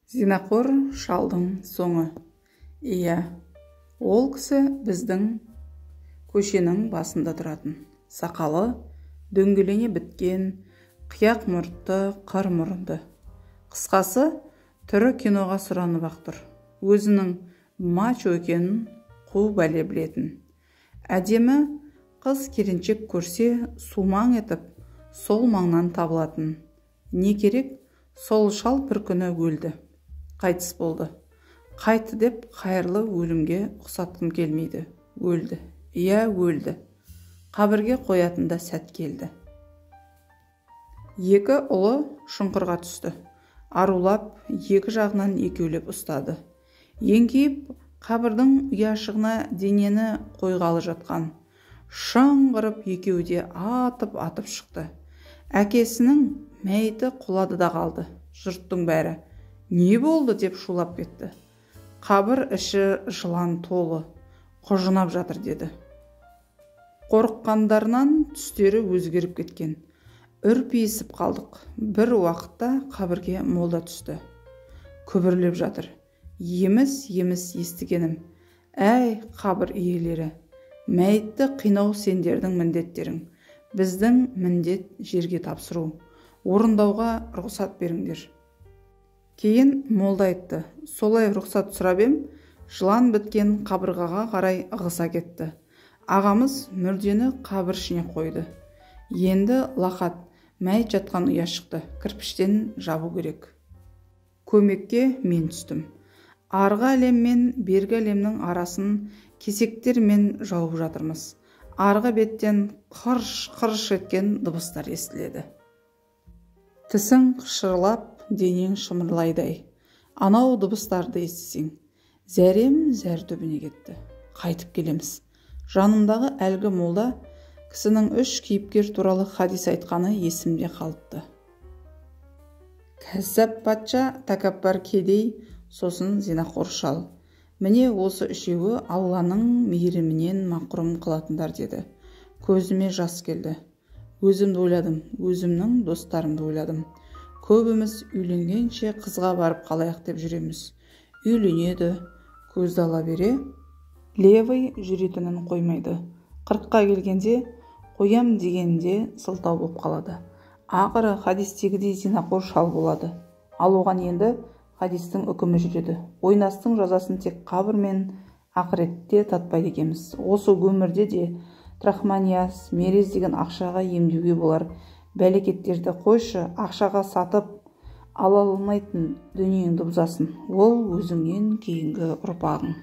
Зинақор шалдың соңы. Иә, ол кісі біздің көшенің басында тұратын. Сақалы дөңгелене біткен, қияқ мұртты, қыр мұрынды. Қысқасы, түрі киноға сұранып-ақ тұр. Өзінің мачо екенін қу бәле білетін. Әдемі қыз келіншек көрсе, сумаң етіп, сол маңнан табылатын. Не керек, сол шал бір күні өлді. Қайтыс болды. Қайты деп қайырлы өлімге ұқсатқым келмейді. Өлді. Иә, өлді. Қабірге қоятында сәт келді. Екі ұлы шұңқырға түсті. Арулап, екі жағынан екеулеп ұстады. Еңкейіп, қабірдің ұяшығына денені қойғалы жатқан. Шыңғырып екеуі де атып шықты. Әкесінің мәйіті құлады да қалды. Жұрттың бәрі не болды деп шулап кетті. Қабір іші жылан толы, құжынап жатыр деді. Қорыққандарынан түстері өзгеріп кеткен. Үрпиісіп қалдық. Бір уақытта қабірге молда түсті. Күбірлеп жатыр. Еміс естігенім. Әй, қабір иелері, мәйітті қинау сендердің міндеттерің. Біздің міндет жерге тапсыру. Орындауға рұқсат беріңдер. Кейін молда айтты. Солай рұқсат сұрап ем, жылан біткен қабырғаға қарай ығыса кетті. Ағамыз мүрдені қабір ішіне қойды. Енді лақат, мәйіт жатқан ұяшықты кірпіштен жабу керек. Көмекке мен түстім. Арғы әлем мен бергі әлемнің арасын кесектермен жауып жатырмыз. Арғы беттен қырш еткен дыбыстар естіледі. Тісің қышырлап, денең шымырлайдай. Анау дыбыстарды естісең, зәрем зәр түбіне кетті. Қайтып келеміз. Жанымдағы әлгі молда кісінің 3 кейіпкер туралы хадис айтқаны есімде қалыпты. Кәззап патша, тәкаппар кедей, сосын зинақор шал. Міне осы үшеуі Алланың мейірімінен мақұрым қылатындар деді. Көзіме жас келді. Өзімді ойладым, өзімнің достарымды ойладым. Көбіміз үйленгенше қызға барып қалайық деп жүреміз. Үйленеді, көзді ала бере, левый жүретінін қоймайды. 40-қа келгенде, қоям дегенде сылтау болып қалады. Ақыры хадистегідей зинақор шал болады. Ал оған енді хадистің үкімі жүреді. Ойнастың жазасын тек қабір мен ақыретте татпайды екенбіз. Осы өмірде де трахманияс, мерез деген ақшаға емдеуге болар. Бәлекеттерді қойшы, ақшаға сатып ала алмайтын дүниеңді бұзасын. Ол өзіңнен кейінгі ұрпағың.